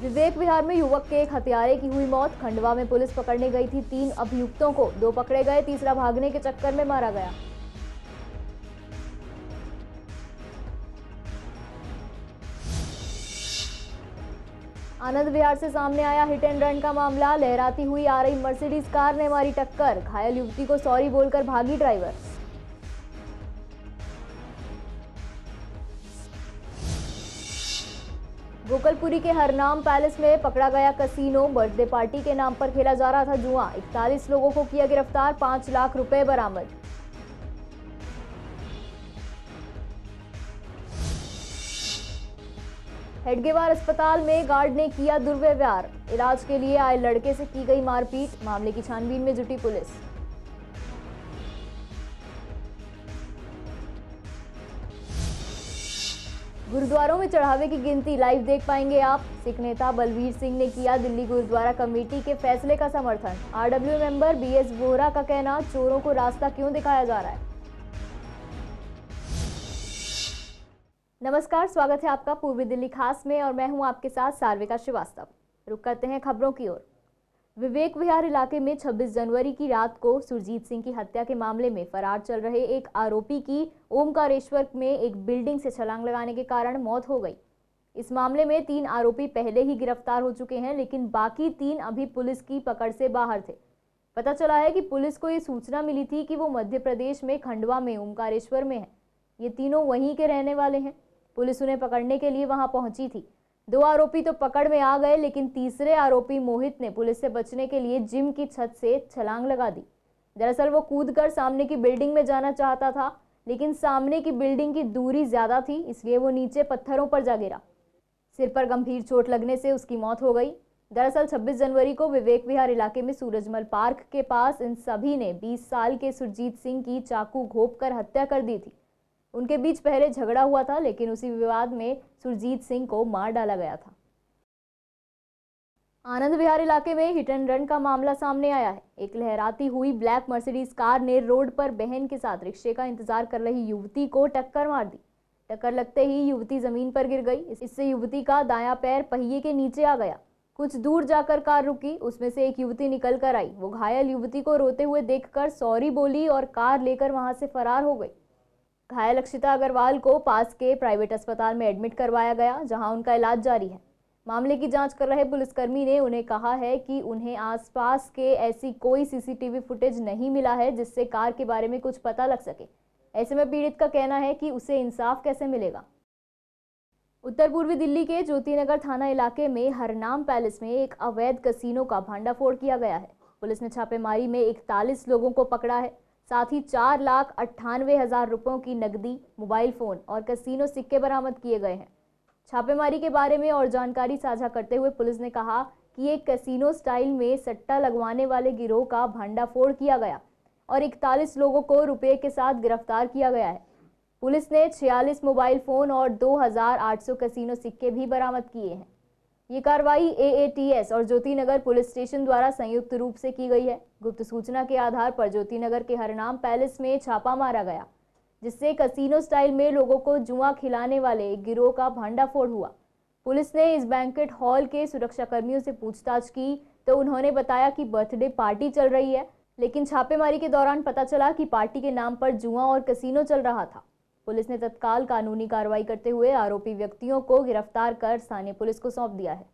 विवेक विहार में युवक के एक हत्यारे की हुई मौत। खंडवा में पुलिस पकड़ने गई थी 3 अभियुक्तों को, 2 पकड़े गए, तीसरा भागने के चक्कर में मारा गया। आनंद विहार से सामने आया हिट एंड रन का मामला। लहराती हुई आ रही मर्सिडीज कार ने मारी टक्कर, घायल युवती को सॉरी बोलकर भागी ड्राइवर। गोकलपुरी के हरनाम पैलेस में पकड़ा गया कसीनो। बर्थडे पार्टी के नाम पर खेला जा रहा था जुआ। 41 लोगों को किया गिरफ्तार, 5 लाख रुपए बरामद। हेडगेवार अस्पताल में गार्ड ने किया दुर्व्यवहार। इलाज के लिए आए लड़के से की गई मारपीट। मामले की छानबीन में जुटी पुलिस। गुरुद्वारों में चढ़ावे की गिनती लाइव देख पाएंगे आप। सिख नेता बलवीर सिंह ने किया दिल्ली गुरुद्वारा कमेटी के फैसले का समर्थन। आरडब्ल्यू मेंबर बीएस वोहरा का कहना, चोरों को रास्ता क्यों दिखाया जा रहा है। नमस्कार, स्वागत है आपका पूर्वी दिल्ली खास में और मैं हूं आपके साथ सार्विका श्रीवास्तव। रुक करते हैं खबरों की ओर। विवेक विहार इलाके में 26 जनवरी की रात को सुरजीत सिंह की हत्या के मामले में फरार चल रहे एक आरोपी की ओमकारेश्वर में एक बिल्डिंग से छलांग लगाने के कारण मौत हो गई। इस मामले में 3 आरोपी पहले ही गिरफ्तार हो चुके हैं, लेकिन बाकी 3 अभी पुलिस की पकड़ से बाहर थे। पता चला है कि पुलिस को ये सूचना मिली थी कि वो मध्य प्रदेश में खंडवा में ओमकारेश्वर में है। ये तीनों वहीं के रहने वाले हैं। पुलिस उन्हें पकड़ने के लिए वहां पहुंची थी। 2 आरोपी तो पकड़ में आ गए, लेकिन तीसरे आरोपी मोहित ने पुलिस से बचने के लिए जिम की छत से छलांग लगा दी। दरअसल वो कूदकर सामने की बिल्डिंग में जाना चाहता था, लेकिन सामने की बिल्डिंग की दूरी ज्यादा थी, इसलिए वो नीचे पत्थरों पर जा गिरा। सिर पर गंभीर चोट लगने से उसकी मौत हो गई। दरअसल 26 जनवरी को विवेक विहार इलाके में सूरजमल पार्क के पास इन सभी ने 20 साल के सुरजीत सिंह की चाकू घोंपकर हत्या कर दी थी। उनके बीच पहले झगड़ा हुआ था, लेकिन उसी विवाद में सुरजीत सिंह को मार डाला गया था। आनंद विहार इलाके में हिट एंड रन का मामला सामने आया है। एक लहराती हुई ब्लैक मर्सिडीज कार ने रोड पर बहन के साथ रिक्शे का इंतजार कर रही युवती को टक्कर मार दी। टक्कर लगते ही युवती जमीन पर गिर गई। इससे युवती का दायां पैर पहिए के नीचे आ गया। कुछ दूर जाकर कार रुकी, उसमें से एक युवती निकल कर आई। वो घायल युवती को रोते हुए देखकर सॉरी बोली और कार लेकर वहां से फरार हो गई। घायल अक्षिता अग्रवाल को पास के प्राइवेट अस्पताल में एडमिट करवाया गया, जहां उनका इलाज जारी है। मामले की जांच कर रहे पुलिसकर्मी ने उन्हें कहा है कि उन्हें आसपास के ऐसी कोई सीसीटीवी फुटेज नहीं मिला है जिससे कार के बारे में कुछ पता लग सके। ऐसे में पीड़ित का कहना है कि उसे इंसाफ कैसे मिलेगा। उत्तर पूर्वी दिल्ली के ज्योतिनगर थाना इलाके में हरनाम पैलेस में एक अवैध कसीनो का भांडाफोड़ किया गया है। पुलिस ने छापेमारी में 41 लोगों को पकड़ा है। साथ ही 4,98,000 रुपयों की नकदी, मोबाइल फोन और कसीनो सिक्के बरामद किए गए हैं। छापेमारी के बारे में और जानकारी साझा करते हुए पुलिस ने कहा कि एक कसीनो स्टाइल में सट्टा लगवाने वाले गिरोह का भंडाफोड़ किया गया और 41 लोगों को रुपये के साथ गिरफ्तार किया गया है। पुलिस ने 46 मोबाइल फोन और 2,800 कसीनो सिक्के भी बरामद किए हैं। ये कार्रवाई AATS और ज्योतिनगर पुलिस स्टेशन द्वारा संयुक्त रूप से की गई है। गुप्त सूचना के आधार पर ज्योतिनगर के हरनाम पैलेस में छापा मारा गया, जिससे कसीनो स्टाइल में लोगों को जुआ खिलाने वाले एक गिरोह का भंडाफोड़ हुआ। पुलिस ने इस बैंक्वेट हॉल के सुरक्षाकर्मियों से पूछताछ की तो उन्होंने बताया कि बर्थडे पार्टी चल रही है, लेकिन छापेमारी के दौरान पता चला कि पार्टी के नाम पर जुआ और कसीनो चल रहा था। पुलिस ने तत्काल कानूनी कार्रवाई करते हुए आरोपी व्यक्तियों को गिरफ्तार कर स्थानीय पुलिस को सौंप दिया है।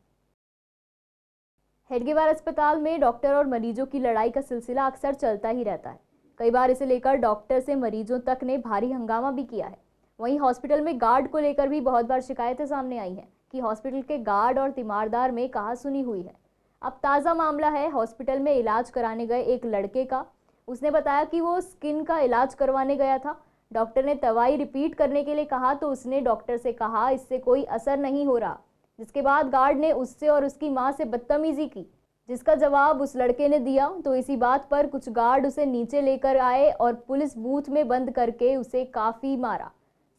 हेडगेवार अस्पताल में डॉक्टर और मरीजों की लड़ाई का सिलसिला अक्सर चलता ही रहता है। कई बार इसे लेकर डॉक्टर से मरीजों तक ने भारी हंगामा भी किया है। वहीं हॉस्पिटल में गार्ड को लेकर भी बहुत बार शिकायतें सामने आई हैं कि हॉस्पिटल के गार्ड और तीमारदार में कहासुनी हुई है। अब ताज़ा मामला है हॉस्पिटल में इलाज कराने गए एक लड़के का। उसने बताया कि वो स्किन का इलाज करवाने गया था। डॉक्टर ने दवाई रिपीट करने के लिए कहा तो उसने डॉक्टर से कहा इससे कोई असर नहीं हो रहा, जिसके बाद गार्ड ने उससे और उसकी मां से बदतमीजी की, जिसका जवाब उस लड़के ने दिया। तो इसी बात पर कुछ गार्ड उसे नीचे लेकर आए और पुलिस बूथ में बंद करके उसे काफ़ी मारा।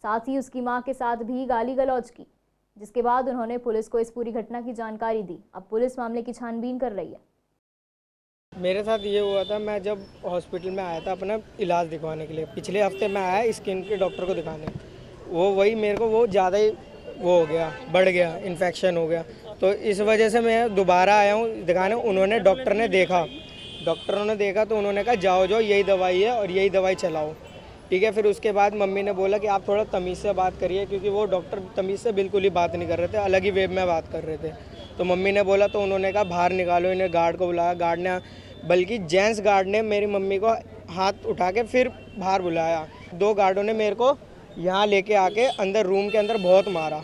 साथ ही उसकी मां के साथ भी गाली गलौज की, जिसके बाद उन्होंने पुलिस को इस पूरी घटना की जानकारी दी। अब पुलिस मामले की छानबीन कर रही है। मेरे साथ ये हुआ था, मैं जब हॉस्पिटल में आया था अपना इलाज दिखवाने के लिए, पिछले हफ्ते मैं आया स्किन के डॉक्टर को दिखाने। वो वही मेरे को वो ज़्यादा ही वो हो गया, बढ़ गया, इन्फेक्शन हो गया। तो इस वजह से मैं दोबारा आया हूँ दिखाने। उन्होंने डॉक्टरों ने देखा तो उन्होंने कहा जाओ यही दवाई है और यही दवाई चलाओ, ठीक है। फिर उसके बाद मम्मी ने बोला कि आप थोड़ा तमीज़ से बात करिए, क्योंकि वो डॉक्टर तमीज़ से बिल्कुल ही बात नहीं कर रहे थे, अलग ही वेब में बात कर रहे थे। तो मम्मी ने बोला तो उन्होंने कहा बाहर निकालो इन्हें, गार्ड को बुलाया। गार्ड ने, बल्कि जेंट्स गार्ड ने मेरी मम्मी को हाथ उठा के फिर बाहर बुलाया। 2 गार्डों ने मेरे को यहाँ लेके आके अंदर रूम के अंदर बहुत मारा।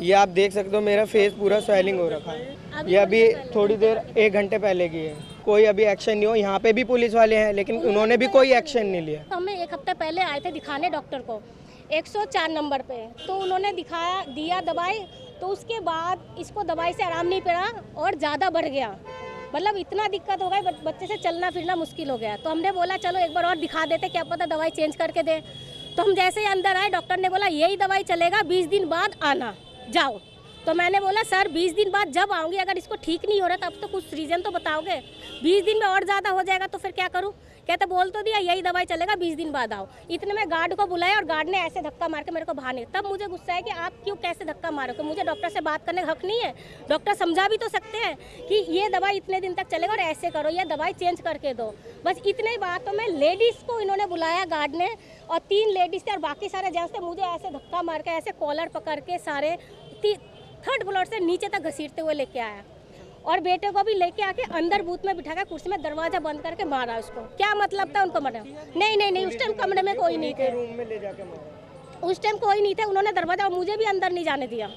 ये आप देख सकते हो, मेरा फेस पूरा स्वेलिंग हो रखा है। ये अभी थोड़ी देर 1 घंटे पहले की है। कोई अभी एक्शन नहीं हो। यहाँ पे भी पुलिस वाले हैं लेकिन उन्होंने भी कोई एक्शन नहीं लिया। हमें 1 हफ्ते पहले आए थे दिखाने डॉक्टर को 104 नंबर पे, तो उन्होंने दिया दवाई, तो उसके बाद इसको दवाई से आराम नहीं पड़ा और ज़्यादा बढ़ गया। मतलब इतना दिक्कत हो गई, बच्चे से चलना फिरना मुश्किल हो गया। तो हमने बोला चलो एक बार और दिखा देते, क्या पता दवाई चेंज करके दे। तो हम जैसे ही अंदर आए, डॉक्टर ने बोला यही दवाई चलेगा, 20 दिन बाद आना, जाओ। तो मैंने बोला सर 20 दिन बाद जब आऊँगी, अगर इसको ठीक नहीं हो रहा तब तो कुछ रीज़न तो बताओगे, 20 दिन में और ज़्यादा हो जाएगा तो फिर क्या करूँ। कहते बोल तो दिया यही दवाई चलेगा, 20 दिन बाद आओ। इतने में गार्ड को बुलाया और गार्ड ने ऐसे धक्का मार के मेरे को बाहर नहीं। तब मुझे गुस्सा है कि आप क्यों कैसे धक्का मारोगे, मुझे डॉक्टर से बात करने का हक नहीं है। डॉक्टर समझा भी तो सकते हैं कि ये दवाई इतने दिन तक चलेगा और ऐसे करो, ये दवाई चेंज करके दो। बस इतने बातों में लेडीज़ को इन्होंने बुलाया गार्ड ने, और 3 लेडीज़ थे और बाकी सारे जेंट्स थे। मुझे ऐसे धक्का मार के ऐसे कॉलर पकड़ के सारे 3rd फ्लोर से नीचे तक घसीटते हुए लेके आया, और बेटे को भी लेके आके अंदर बूथ में बिठा के कुर्सी में दरवाजा बंद करके मारा उसको। क्या मतलब था उनको मरने? नहीं, उस टाइम कमरे में कोई नहीं थे, रूम में ले जाके मारा। उस टाइम कोई नहीं थे। उन्होंने दरवाजा, और मुझे भी अंदर नहीं जाने दिया।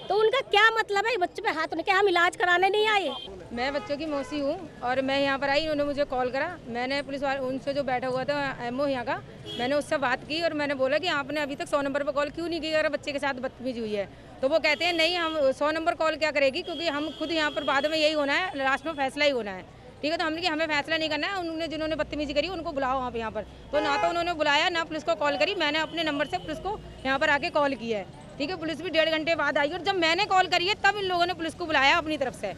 तो उनका क्या मतलब है बच्चे पे हाथ? क्या हम इलाज कराने नहीं आए? मैं बच्चों की मौसी हूँ और मैं यहाँ पर आई, उन्होंने मुझे कॉल करा। मैंने पुलिस वाले उनसे जो बैठा हुआ था एमओ यहाँ का, मैंने उससे बात की और मैंने बोला कि आपने अभी तक 100 नंबर पर कॉल क्यों नहीं की अगर बच्चे के साथ बदतमीजी हुई है। तो वो कहते हैं नहीं, हम 100 नंबर कॉल क्या करेगी, क्योंकि हम खुद यहाँ पर बाद में यही होना है, लास्ट में फैसला ही होना है, ठीक है। तो हमने कि हमें फैसला नहीं करना है, उन्होंने जिन्होंने बदतमीजी करी उनको बुलाओ आप यहाँ पर। तो ना तो उन्होंने बुलाया ना पुलिस को कॉल करी। मैंने अपने नंबर से पुलिस को यहाँ पर आके कॉल किया है, ठीक है। पुलिस भी 1.5 घंटे बाद आई और जब मैंने कॉल करी है तब इन लोगों ने पुलिस को बुलाया अपनी तरफ से,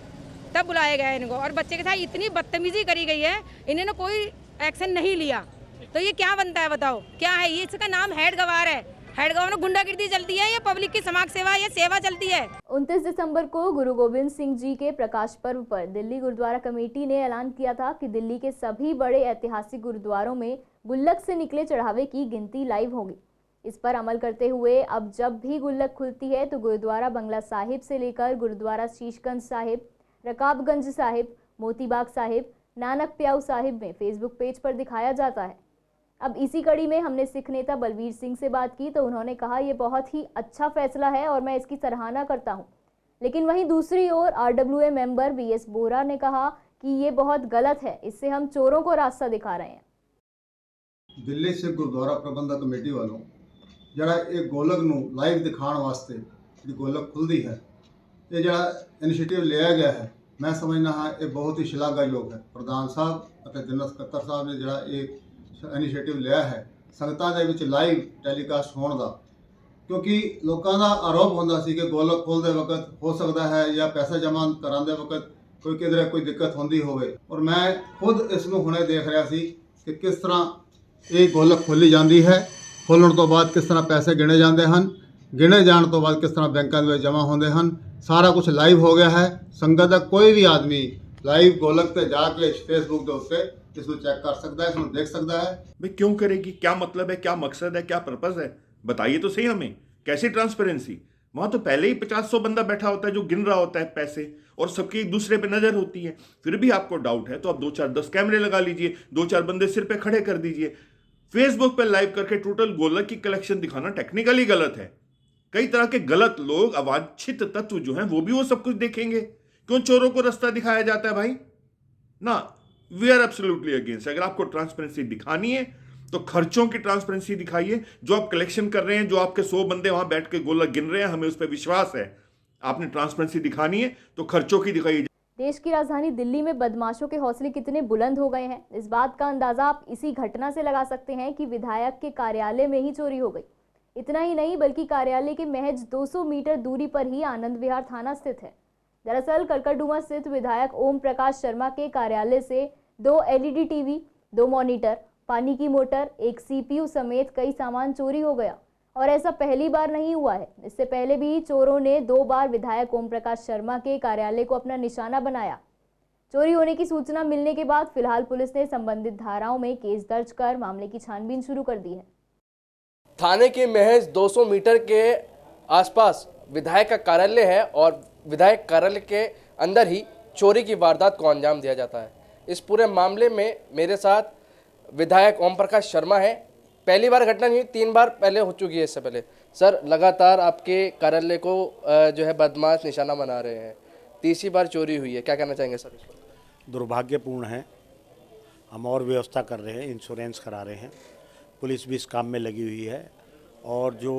तब बुलाया गया इनको। और बच्चे के साथ इतनी बदतमीजी करी गई है, इन्होंने कोई एक्शन नहीं लिया। तो ये क्या बनता है बताओ, क्या है ये? इसका नाम हेड गवार है। हेड गवार में गुंडागिर्दी चलती है या पब्लिक की समाज सेवा या सेवा चलती है? 29 दिसंबर को गुरु गोविंद सिंह जी के प्रकाश पर्व पर दिल्ली गुरुद्वारा कमेटी ने ऐलान किया था कि दिल्ली के सभी बड़े ऐतिहासिक गुरुद्वारों में गुल्लक से निकले चढ़ावे की गिनती लाइव होगी। इस पर अमल करते हुए अब जब भी गुल्लक खुलती है तो गुरुद्वारा बंगला साहिब से लेकर गुरुद्वारा शीशगंज साहिब, रकाबगंज साहिब, मोतीबाग साहिब, नानक प्याऊ साहिब में फेसबुक पेज पर दिखाया जाता है। अब इसी कड़ी में हमने सिख नेता बलवीर सिंह से बात की तो उन्होंने कहा ये बहुत ही अच्छा फैसला है और मैं इसकी सराहना करता हूं। लेकिन वहीं दूसरी ओर RWA मेंबर VS बोरा ने कहा कि ये बहुत गलत है, इससे हम चोरों को रास्ता दिखा रहे हैं। दिल्ली सिख गुरुद्वारा प्रबंधक कमेटी वालों ਜਿਹੜਾ ਇਹ ਗੋਲਕ ਨੂੰ ਲਾਈਵ ਦਿਖਾਉਣ ਵਾਸਤੇ ਜਿਹੜੀ ਗੋਲਕ ਖੁੱਲ੍ਹਦੀ ਹੈ, ਇਹ ਜਿਹੜਾ ਇਨੀਸ਼ੀਏਟਿਵ ਲਿਆ ਗਿਆ ਹੈ, ਮੈਂ ਸਮਝਦਾ ਹਾਂ ਇਹ ਬਹੁਤ ਹੀ ਸ਼ਲਾਘਾਯੋਗ ਹੈ। ਪ੍ਰਧਾਨ ਸਾਹਿਬ ਅਤੇ ਜਨਰਲ ਸਕੱਤਰ ਸਾਹਿਬ ਨੇ ਜਿਹੜਾ ਇਹ ਇਨੀਸ਼ੀਏਟਿਵ ਲਿਆ ਹੈ ਸੰਗਤਾਂ ਦੇ ਵਿੱਚ ਲਾਈਵ ਟੈਲੀਕਾਸਟ ਹੋਣ ਦਾ, ਕਿਉਂਕਿ ਲੋਕਾਂ ਦਾ ਆਰੋਪ ਹੁੰਦਾ ਸੀ ਕਿ ਗੋਲਕ ਖੋਲ੍ਹਦੇ ਵਕਤ ਹੋ ਸਕਦਾ ਹੈ ਜਾਂ ਪੈਸਾ ਜਮ੍ਹਾਂ ਕਰਾਉਂਦੇ ਵਕਤ ਕੋਈ ਕਿਧਰੇ ਕੋਈ ਦਿੱਕਤ ਹੁੰਦੀ ਹੋਵੇ। ਔਰ ਮੈਂ ਖੁਦ ਇਸ ਨੂੰ ਹੁਣੇ ਦੇਖ ਰਿਹਾ ਸੀ ਕਿ ਕਿਸ ਤਰ੍ਹਾਂ ਇਹ ਗੋਲਕ ਖੋਲ੍ਹੀ ਜਾਂਦੀ ਹੈ, खोलने तो बाद किस तरह पैसे गिने जाते हैं, गिने जाने तो बाद किस तरह बैंकों में जमा होते हैं, सारा कुछ लाइव हो गया है। संगत का कोई भी आदमी लाइव गोलक पे जाके फेसबुक के उत्ते इसको चेक कर सकता है, इसको देख सकता है। भाई क्यों करेगी, क्या मतलब है, क्या मकसद है, क्या पर्पस है, बताइए तो सही हमें। कैसी ट्रांसपेरेंसी? वहाँ तो पहले ही 50-100 बंदा बैठा होता है जो गिन रहा होता है पैसे, और सबकी एक दूसरे पे नज़र होती है। फिर भी आपको डाउट है तो आप 2-4-10 कैमरे लगा लीजिए, 2-4 बंदे सिर पे खड़े कर दीजिए। फेसबुक पर लाइव करके टोटल गोलक की कलेक्शन दिखाना टेक्निकली गलत है। कई तरह के गलत लोग, अवांछित तत्व जो हैं वो भी वो सब कुछ देखेंगे। क्यों चोरों को रास्ता दिखाया जाता है भाई? ना, वी आर एब्सोल्युटली अगेंस्ट। अगर आपको ट्रांसपेरेंसी दिखानी है तो खर्चों की ट्रांसपेरेंसी दिखाइए। जो आप कलेक्शन कर रहे हैं, जो आपके 100 बंदे वहां बैठ के गोलक गिन रहे हैं, हमें उस पर विश्वास है। आपने ट्रांसपेरेंसी दिखानी है तो खर्चों की दिखाइए। देश की राजधानी दिल्ली में बदमाशों के हौसले कितने बुलंद हो गए हैं, इस बात का अंदाजा आप इसी घटना से लगा सकते हैं कि विधायक के कार्यालय में ही चोरी हो गई। इतना ही नहीं बल्कि कार्यालय के महज 200 मीटर दूरी पर ही आनंद विहार थाना स्थित है। दरअसल करकरडुमा स्थित विधायक ओम प्रकाश शर्मा के कार्यालय से 2 LED टीवी, 2 मॉनिटर, पानी की मोटर, एक CPU समेत कई सामान चोरी हो गया। और ऐसा पहली बार नहीं हुआ है। इससे पहले भी चोरों ने 2 बार विधायक ओम प्रकाश शर्मा के कार्यालय को अपना निशाना बनाया। चोरी होने की सूचना मिलने के बाद फिलहाल पुलिस ने संबंधित धाराओं में केस दर्ज कर मामले की छानबीन शुरू कर दी है। थाने के महज 200 मीटर के आसपास विधायक का कार्यालय है और विधायक कार्यालय के अंदर ही चोरी की वारदात को अंजाम दिया जाता है। इस पूरे मामले में मेरे साथ विधायक ओम प्रकाश शर्मा है। पहली बार घटना नहीं, 3 बार पहले हो चुकी है इससे पहले। सर, लगातार आपके कार्यालय को जो है बदमाश निशाना बना रहे हैं, तीसरी बार चोरी हुई है, क्या कहना चाहेंगे सर इस पर? दुर्भाग्यपूर्ण है। हम और व्यवस्था कर रहे हैं, इंश्योरेंस करा रहे हैं, पुलिस भी इस काम में लगी हुई है और जो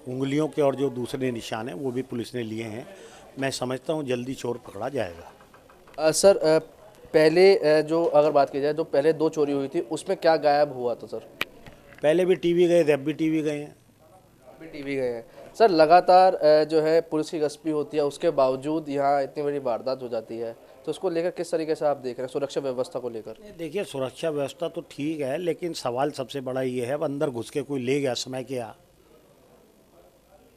उंगलियों के और जो दूसरे निशान हैं वो भी पुलिस ने लिए हैं। मैं समझता हूँ जल्दी चोर पकड़ा जाएगा। सर, पहले जो अगर बात की जाए तो पहले 2 चोरी हुई थी, उसमें क्या गायब हुआ था सर? पहले भी टीवी गए थे, अब भी टीवी गए हैं। अभी टीवी गए हैं। सर, लगातार जो है पुलिस की गश्ती होती है, उसके बावजूद यहाँ इतनी बड़ी वारदात हो जाती है, तो उसको लेकर किस तरीके से आप देख रहे हैं सुरक्षा व्यवस्था को लेकर? देखिए, सुरक्षा व्यवस्था तो ठीक है, लेकिन सवाल सबसे बड़ा ये है, अब अंदर घुस के कोई ले गया समय क्या,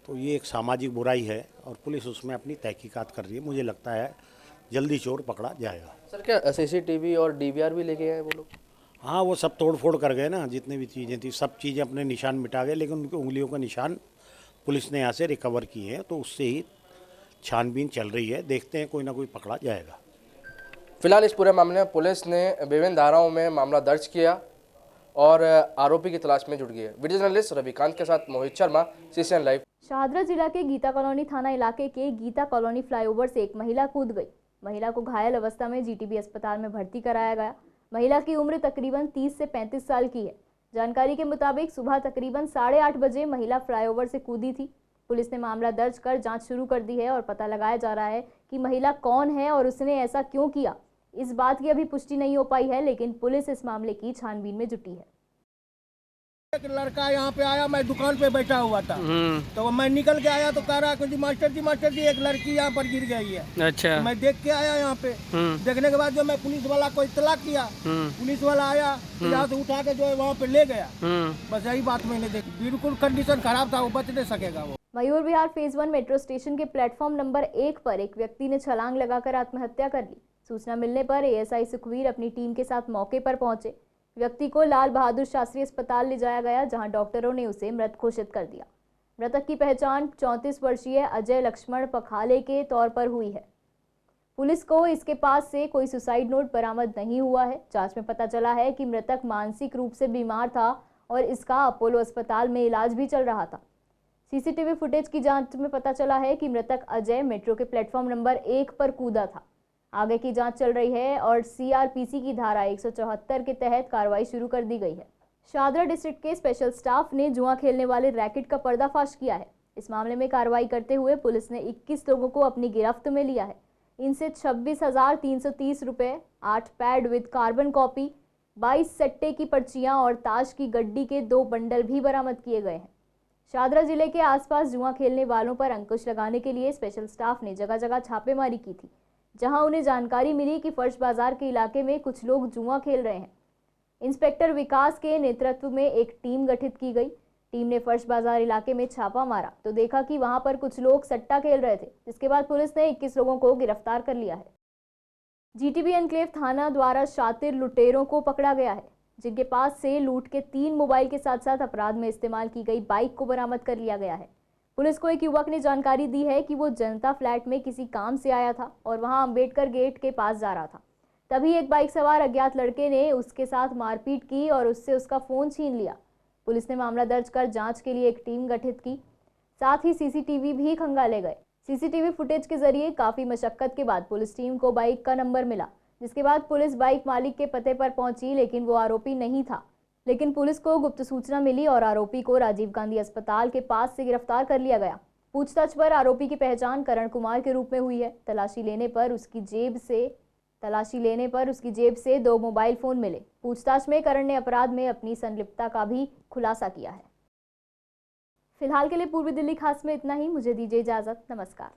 तो ये एक सामाजिक बुराई है और पुलिस उसमें अपनी तहकीकात कर रही है। मुझे लगता है जल्दी चोर पकड़ा जाएगा। सर, क्या CCTV और DVR भी लेके आए वो लोग? हाँ, वो सब तोड़ फोड़ कर गए ना, जितनी भी चीज़ें थी सब चीज़ें अपने निशान मिटा गए, लेकिन उनकी उंगलियों का निशान पुलिस ने यहाँ से रिकवर किए हैं, तो उससे ही छानबीन चल रही है। देखते हैं कोई ना कोई पकड़ा जाएगा। फिलहाल इस पूरे मामले में पुलिस ने विभिन्न धाराओं में मामला दर्ज किया और आरोपी की तलाश में जुट गई है। वीडियो जर्नलिस्ट रविकांत के साथ मोहित शर्मा, CCN लाइव। शाहदरा जिला के गीता कॉलोनी थाना इलाके के गीता कॉलोनी फ्लाईओवर से एक महिला कूद गई। महिला को घायल अवस्था में GTB अस्पताल में भर्ती कराया गया। महिला की उम्र तकरीबन 30 से 35 साल की है। जानकारी के मुताबिक सुबह तकरीबन 8:30 बजे महिला फ्लाईओवर से कूदी थी। पुलिस ने मामला दर्ज कर जांच शुरू कर दी है और पता लगाया जा रहा है कि महिला कौन है और उसने ऐसा क्यों किया। इस बात की अभी पुष्टि नहीं हो पाई है, लेकिन पुलिस इस मामले की छानबीन में जुटी है। एक लड़का यहाँ पे आया, मैं दुकान पे बैठा हुआ था, तो मैं निकल के आया तो कह रहा कि मास्टर जी एक लड़की यहाँ पर गिर गई है। अच्छा। तो मैं देख के आया यहाँ पे, देखने के बाद जो मैं पुलिस वाला को इत्तला किया, पुलिस वाला आया, यहाँ से उठा के जो है वहाँ पे ले गया। बस यही बात मैंने देखी। बिल्कुल कंडीशन खराब था, वो बच नहीं सकेगा वो। Mayur Vihar phase 1 metro station के प्लेटफॉर्म नंबर 1 पर एक व्यक्ति ने छलांग लगाकर आत्महत्या कर ली। सूचना मिलने पर ASI सुखवीर अपनी टीम के साथ मौके पर पहुंचे। व्यक्ति को लाल बहादुर शास्त्री अस्पताल ले जाया गया, जहां डॉक्टरों ने उसे मृत घोषित कर दिया। मृतक की पहचान 34 वर्षीय अजय लक्ष्मण पखाले के तौर पर हुई है। पुलिस को इसके पास से कोई सुसाइड नोट बरामद नहीं हुआ है। जांच में पता चला है कि मृतक मानसिक रूप से बीमार था और इसका अपोलो अस्पताल में इलाज भी चल रहा था। CCTV फुटेज की जांच में पता चला है कि मृतक अजय मेट्रो के प्लेटफॉर्म नंबर 1 पर कूदा था। आगे की जांच चल रही है और CRPC की धारा 174 के तहत कार्रवाई शुरू कर दी गई है। शाहदरा डिस्ट्रिक्ट के स्पेशल स्टाफ ने जुआ खेलने वाले रैकेट का पर्दाफाश किया है। इस मामले में कार्रवाई करते हुए पुलिस ने 21 लोगों को अपनी गिरफ्त में लिया है। इनसे 26,330 रुपये, 8 पैड विद कार्बन कॉपी, 22 सट्टे की पर्चियां और ताश की गड्डी के 2 बंडल भी बरामद किए गए हैं। शाहदरा जिले के आसपास जुआ खेलने वालों पर अंकुश लगाने के लिए स्पेशल स्टाफ ने जगह जगह छापेमारी की थी, जहां उन्हें जानकारी मिली कि फर्श बाजार के इलाके में कुछ लोग जुआ खेल रहे हैं। इंस्पेक्टर विकास के नेतृत्व में एक टीम गठित की गई। टीम ने फर्श बाजार इलाके में छापा मारा तो देखा कि वहां पर कुछ लोग सट्टा खेल रहे थे, जिसके बाद पुलिस ने 21 लोगों को गिरफ्तार कर लिया है। GTB एनक्लेव थाना द्वारा शातिर लुटेरों को पकड़ा गया है, जिनके पास से लूट के 3 मोबाइल के साथ साथ अपराध में इस्तेमाल की गई बाइक को बरामद कर लिया गया है। पुलिस को एक युवक ने जानकारी दी है कि वो जनता फ्लैट में किसी काम से आया था और वहां अंबेडकर गेट के पास जा रहा था। तभी एक बाइक सवार अज्ञात लड़के ने उसके साथ मारपीट की और उससे उसका फ़ोन छीन लिया। पुलिस ने मामला दर्ज कर जांच के लिए एक टीम गठित की, साथ ही CCTV भी खंगाले गए। CCTV फुटेज के जरिए काफ़ी मशक्कत के बाद पुलिस टीम को बाइक का नंबर मिला, जिसके बाद पुलिस बाइक मालिक के पते पर पहुंची, लेकिन वो आरोपी नहीं था। लेकिन पुलिस को गुप्त सूचना मिली और आरोपी को राजीव गांधी अस्पताल के पास से गिरफ्तार कर लिया गया। पूछताछ पर आरोपी की पहचान करण कुमार के रूप में हुई है। तलाशी लेने पर उसकी जेब से 2 मोबाइल फोन मिले। पूछताछ में करण ने अपराध में अपनी संलिप्तता का भी खुलासा किया है। फिलहाल के लिए पूर्वी दिल्ली खास में इतना ही। मुझे दीजिए इजाजत। नमस्कार।